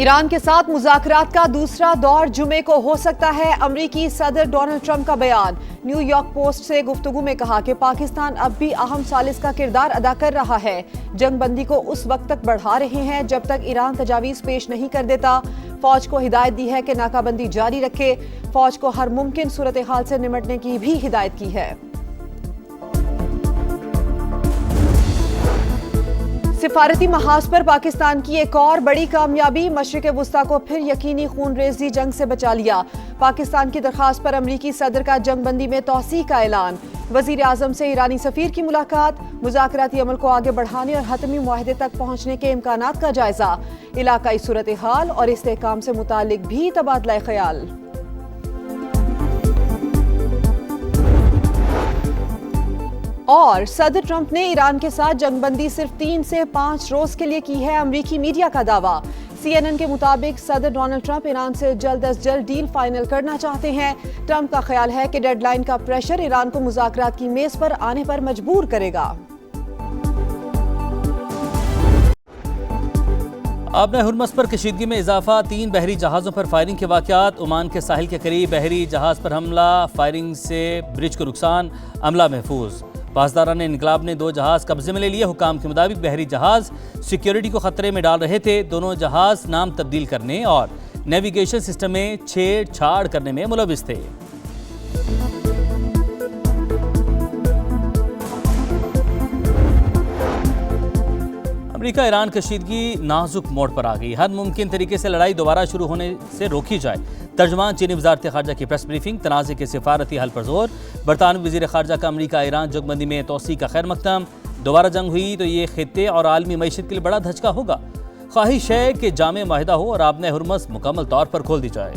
Iran के साथ मुज़ाकरात का दूसरा दौर जुमे को हो सकता है। अमरीकी सदर डोनाल्ड ट्रंप का बयान। न्यूयॉर्क पोस्ट से गुफ्तगू में कहा कि पाकिस्तान अब भी अहम सालिस का किरदार अदा कर रहा है। जंग बंदी को उस वक्त तक बढ़ा रहे हैं जब तक ईरान तजावीज़ पेश नहीं कर देता। फौज को हिदायत दी है कि नाकाबंदी जारी रखे। फौज को हर मुमकिन सूरत हाल से निमटने की भी हिदायत की है। सिफारती महाज पर पाकिस्तान की एक और बड़ी कामयाबी। मशरिक़ वुस्ता को फिर यकीनी खूनरेज़ी जंग से बचा लिया। पाकिस्तान की दरखास्त पर अमरीकी सदर का जंग बंदी में तौसीक़ का ऐलान। वज़ीर आज़म से ईरानी सफ़ीर की मुलाकात। मुज़ाकराती अमल को आगे बढ़ाने और हतमी मुआहदे तक पहुँचने के इम्कानात का जायजा। इलाकाई सूरत हाल और इस्तेहकाम से मुतालिक भी तबादला ख्याल। और सदर ट्रंप ने ईरान के साथ जंगबंदी सिर्फ 3 से 5 रोज के लिए की है। अमरीकी मीडिया का दावा। CNN के मुताबिक सदर डोनाल्ड ट्रंप ईरान से जल्द अज जल्द डील फाइनल करना चाहते हैं। ट्रंप का ख्याल है कि डेडलाइन का प्रेशर ईरान को मुज़ाकरात की मेज पर आने पर मजबूर करेगा। आबने हुर्मस पर कशीदगी में इजाफा। 3 बहरी जहाज़ों पर फायरिंग के वाक़यात। ओमान के साहिल के करीब बहरी जहाज़ पर हमला, फायरिंग से ब्रिज को नुकसान, अमला महफूज। पासदारान इनकलाब ने 2 जहाज़ कब्जे में ले लिए। हुकाम के मुताबिक बहरी जहाज़ सिक्योरिटी को खतरे में डाल रहे थे। दोनों जहाज़ नाम तब्दील करने और नेविगेशन सिस्टम में छेड़छाड़ करने में मुलविस थे। अमेरिका ईरान कशीदगी नाजुक मोड़ पर आ गई। हर मुमकिन तरीके से लड़ाई दोबारा शुरू होने से रोकी जाए। तर्जमान चीनी वज़ारत ख़ारजा की प्रेस ब्रीफिंग। तनाज़े के सिफारती हल पर जोर। बरतानवी वज़ीर ख़ारजा का अमरीका ईरान जंगबंदी में तौसीक़ का खैर मकदम। दोबारा जंग हुई तो ये खित्ते और आलमी मईशत के लिए बड़ा धचका होगा। ख्वाहिश है कि जामे माहिदा हो और आबने हुर्मस मुकम्मल तौर पर खोल दी जाए।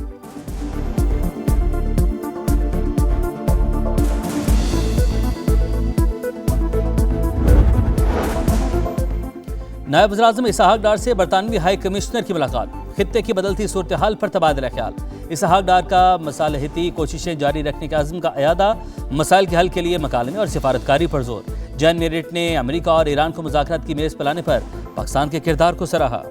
नायब वज़ीर-ए-आज़म इसहाक डार से बरतानवी हाई कमिश्नर की मुलाकात। खित्ते की बदलती सूरत हाल पर तबादला ख्याल। इसहाक डार का मसालहती कोशिशें जारी रखने के अज़्म का अयादा। मसाइल के हल के लिए मकालमे और सिफारतकारी पर जोर। जैन मेरिट ने अमेरिका और ईरान को मुज़ाकरात की मेज़ पर लाने पर पाकिस्तान के किरदार को सराहा।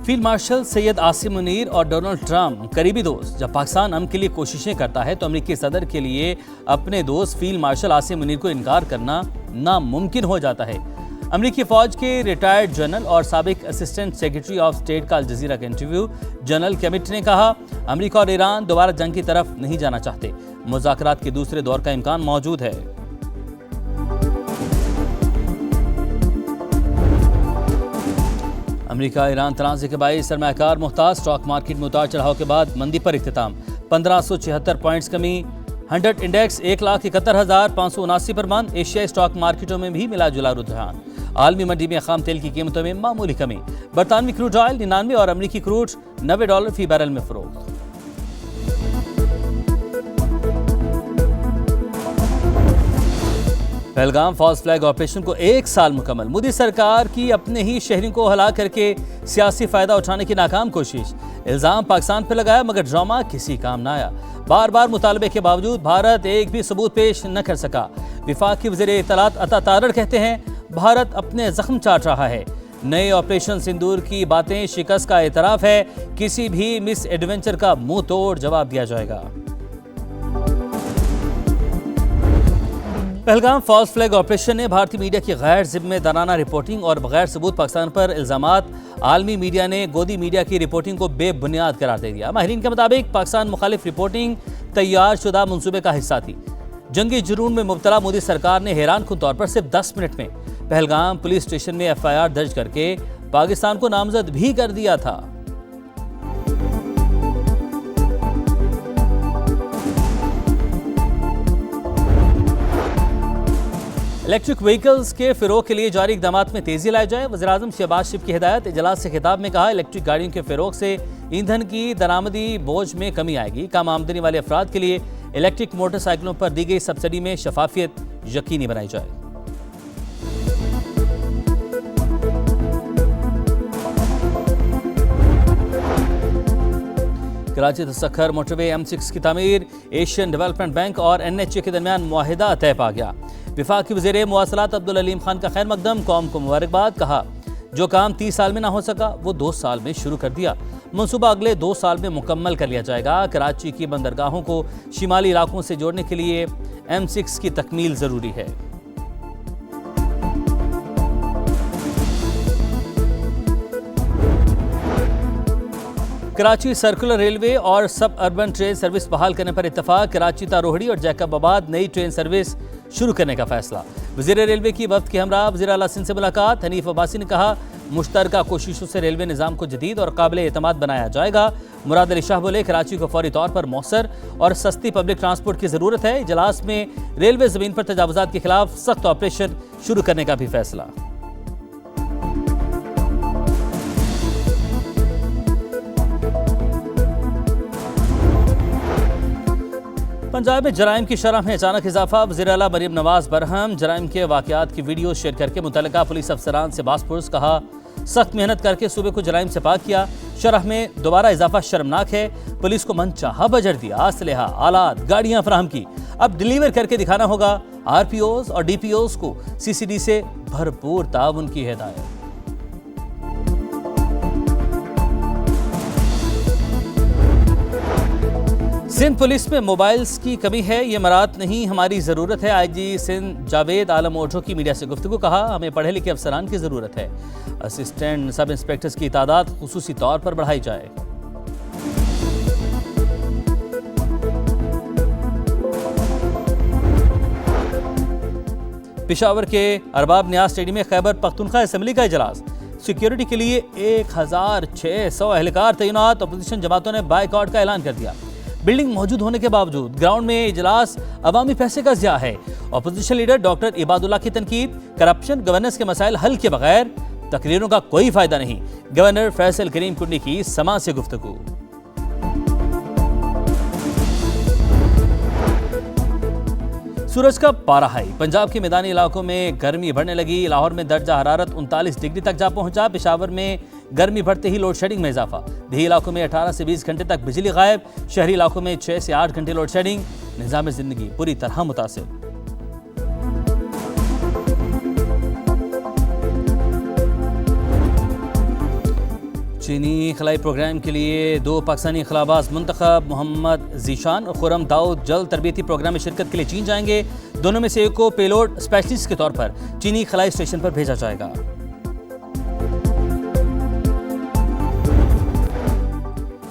फील्ड मार्शल सैयद आसिम मुनीर और डोनाल्ड ट्रंप करीबी दोस्त। जब पाकिस्तान अमन के लिए कोशिशें करता है तो अमेरिकी सदर के लिए अपने दोस्त फील्ड मार्शल आसिम मुनीर को इनकार करना नामुमकिन हो जाता है। अमेरिकी फौज के रिटायर्ड जनरल और साबिक असिस्टेंट सेक्रेटरी ऑफ स्टेट का अल जज़ीरा का इंटरव्यू। जनरल केमिट ने कहा, अमेरिका और ईरान दोबारा जंग की तरफ नहीं जाना चाहते। मुज़ाकरात के दूसरे दौर का इम्कान मौजूद है। अमेरिका ईरान तनाज़े के बाईस सरमायाकार मुहताज। स्टॉक मार्केट में उतार चढ़ाव के बाद मंदी पर इख्तिताम। 1576 पॉइंट्स कमी। 100 इंडेक्स 1,71,579 पर बंद। एशियाई स्टॉक मार्केटों में भी मिला जुला रुझान। आलमी मंडी में खाम तेल की कीमतों में मामूली कमी। बरतानवी क्रूड ऑयल 99 और अमरीकी क्रूड $90 फी बैरल में फरोख्त। पहलगाम फॉल्स फ्लैग ऑपरेशन को 1 साल मुकम्मल। मोदी सरकार की अपने ही शहरियों को हलाक करके सियासी फायदा उठाने की नाकाम कोशिश। इल्जाम पाकिस्तान पर लगाया मगर ड्रामा किसी काम न आया। बार बार मुतालबे के बावजूद भारत एक भी सबूत पेश न कर सका। विफाकी वज़ीर इत्तलात अता तारड़ कहते हैं, भारत अपने जख्म चाट रहा है। नए ऑपरेशन सिंदूर की बातें शिकस्त का एतराफ है। किसी भी मिस एडवेंचर का मुंह तोड़ जवाब दिया जाएगा। पहलगाम फॉल्स फ्लैग ऑपरेशन ने भारतीय मीडिया की गैर जिम्मेदाराना रिपोर्टिंग और बगैर सबूत पाकिस्तान पर इल्जामात। आलमी मीडिया ने गोदी मीडिया की रिपोर्टिंग को बेबुनियाद करार दे दिया। माहिरीन के मुताबिक पाकिस्तान मुखालिफ रिपोर्टिंग तैयार शुदा मंसूबे का हिस्सा थी। जंगी जुनून में मुब्तला मोदी सरकार ने हैरान कुन तौर पर सिर्फ 10 मिनट में पहलगाम पुलिस स्टेशन में FIR दर्ज करके पाकिस्तान को नामजद भी कर दिया था। इलेक्ट्रिक व्हीकल्स के फ़रोग़ के लिए जारी इक़दामात में तेज़ी लाई जाए। वज़ीर-ए-आज़म शहबाज शरीफ की हिदायत। इजलास से खिताब में कहा, इलेक्ट्रिक गाड़ियों के फ़रोग़ से ईंधन की दरामदी बोझ में कमी आएगी। कम आमदनी वाले अफराद के लिए इलेक्ट्रिक मोटरसाइकिलों पर दी गई सब्सिडी में शफाफियत यकीनी बनाई जाए। कराची तसखर मोटरवे M6 की तामीर एशियन डेवलपमेंट बैंक और NHA के दरमियान मुआहिदा तय पा गया। विफाक की वज़ीर मवासलात अब्दुल अलीम खान का खैर मकदम, कौम को मुबारकबाद। कहा जो काम 30 साल में ना हो सका वो 2 साल में शुरू कर दिया। मनसूबा अगले 2 साल में मुकम्मल कर लिया जाएगा। कराची की बंदरगाहों को शिमाली इलाकों से जोड़ने के लिए M6 की तकमील जरूरी है। कराची सर्कुलर रेलवे और सब अर्बन ट्रेन सर्विस बहाल करने पर इत्तफाक। कराची तारोहड़ी और जैकबाबाद नई ट्रेन सर्विस शुरू करने का फैसला। वज़ीर रेलवे की वफ्द के हमरा वज़ीर आला सिंध से मुलाकात। हनीफ अब्बासी ने कहा मुश्तरका कोशिशों से रेलवे निज़ाम को जदीद और काबिल एतमाद बनाया जाएगा। मुराद अली शाह बोले कराची को फौरी तौर पर मौसर और सस्ती पब्लिक ट्रांसपोर्ट की ज़रूरत है। इजलास में रेलवे ज़मीन पर तजावुज़ात के खिलाफ सख्त ऑपरेशन शुरू करने का भी फैसला। पंजाब में जराइम की शरह में अचानक इजाफा। वज़ीर आला मरीम नवाज बरहम जराइम के वाक़यात की वीडियो शेयर करके मुतल्लिका पुलिस अफसरान से बासपुरस। कहा सख्त मेहनत करके सूबे को जराइम से पाक किया। शरह में दोबारा इजाफा शर्मनाक है। पुलिस को मनचाहा बजट दिया, असलहा, आलात, गाड़ियां फराहम की। अब डिलीवर करके दिखाना होगा। RPOs और DPOs को CCD से भरपूर ताउन की हिदायत। सिंध पुलिस में मोबाइल्स की कमी है, ये मरात नहीं हमारी ज़रूरत है। IG सिंध जावेद आलम ओझो की मीडिया से गुफ्तगू। कहा हमें पढ़े लिखे अफसरान की ज़रूरत है। असिस्टेंट सब इंस्पेक्टर्स की तादाद खुसूसी तौर पर बढ़ाई जाए। पेशावर के अरबाब नियाज स्टेडियम में खैबर पख्तूनख्वा असेंबली का इजलास। सिक्योरिटी के लिए 1600 एहलकार तैनात। अपोजिशन जमातों ने बायकॉट का ऐलान कर दिया। बिल्डिंग मौजूद होने के बावजूद ग्राउंड में इजलास अवामी पैसे का ज़िया है। अपोजिशन लीडर डॉक्टर इबादुल्लाह की तनकीद। करप्शन गवर्नेंस के मसाइल हल के बगैर तकरीरों का कोई फायदा नहीं। गवर्नर फैसल करीम कुंडी की समा से गुफ्तगू। सूरज का पारा हाई। पंजाब के मैदानी इलाकों में गर्मी बढ़ने लगी। लाहौर में दर्जा हरारत 39 डिग्री तक जा पहुंचा। पेशावर में गर्मी बढ़ते ही लोड शेडिंग में इजाफा। देही इलाकों में 18 से 20 घंटे तक बिजली गायब। शहरी इलाकों में 6 से 8 घंटे लोड शेडिंग। निज़ाम जिंदगी पूरी तरह मुतासिर। चीनी खलाई प्रोग्राम के लिए 2 पाकिस्तानी खलाबाज मुंतखब। मोहम्मद जीशान और खुरम दाऊद जल्द तरबियती प्रोग्राम में शिरकत के लिए चीन जाएंगे। दोनों में से एक को पेलोड स्पेशलिस्ट के तौर पर चीनी खलाई स्टेशन पर भेजा जाएगा।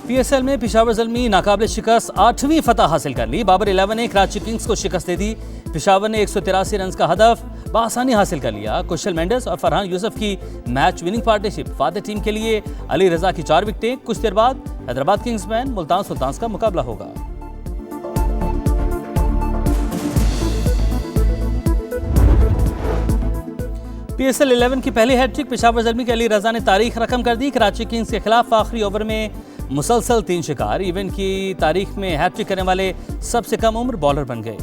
PSL में पेशावर ज़ल्मी नाकाबिल शिकस्त 8वीं फतह हासिल कर ली। बाबर 11 ने कराची किंग्स को शिकस्त दे दी। पेशावर ने 183 रन का हदफ बआसानी हासिल कर लिया। कुशल मेंडेस और फरहान यूसुफ की match winning partnership. Father team के लिए अली रजा की 4 विकेटें। कुछ देर बाद हैदराबाद किंग्स में मुल्तान सुल्तान्स का मुकाबला होगा। PSL 11 की पहली हैट्रिक पेशावर ज़ल्मी के अली रजा ने तारीख रकम कर दी। कराची किंग्स के खिलाफ आखिरी ओवर में मुसलसल 3 शिकार। इवेंट की तारीख में हैट्रिक करने वाले सबसे कम उम्र बॉलर बन गए।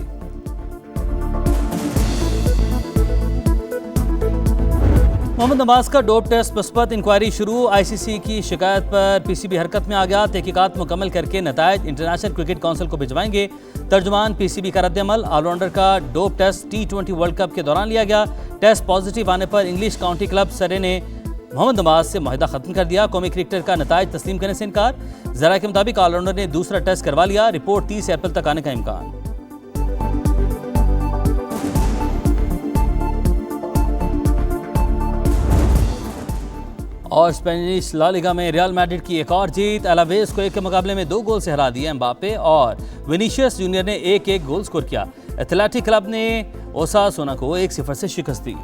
मोहम्मद नवाज का डोप टेस्ट मुस्बत। इंक्वायरी शुरू। ICC की शिकायत पर PCB हरकत में आ गया। तहकीकात मुकम्मल करके नतायज इंटरनेशनल क्रिकेट काउंसिल को भिजवाएंगे। तर्जुमान PCB का रद्दअमल। ऑलराउंडर का dope test T20 world cup के दौरान लिया गया। टेस्ट पॉजिटिव आने पर इंग्लिश काउंटी क्लब सरे ने मोहम्मद नवाज से मुआहिदा खत्म कर दिया। कौमी क्रिकेटर का नतायज तस्लीम करने से इनकार। जरा के मुताबिक ऑलराउंडर ने दूसरा टेस्ट करवा लिया। रिपोर्ट 30 अप्रैल तक आने का इम्कान। और स्पेनिश ला लिगा में रियल मैड्रिड की एक और जीत। अलावेस को 1 के मुकाबले में 2 गोल से हरा दिया। एम्बापे और विनीशियस जूनियर ने 1-1 गोल स्कोर किया। एथलेटिक क्लब ने ओसासुना को 1-0 से शिकस्त दी।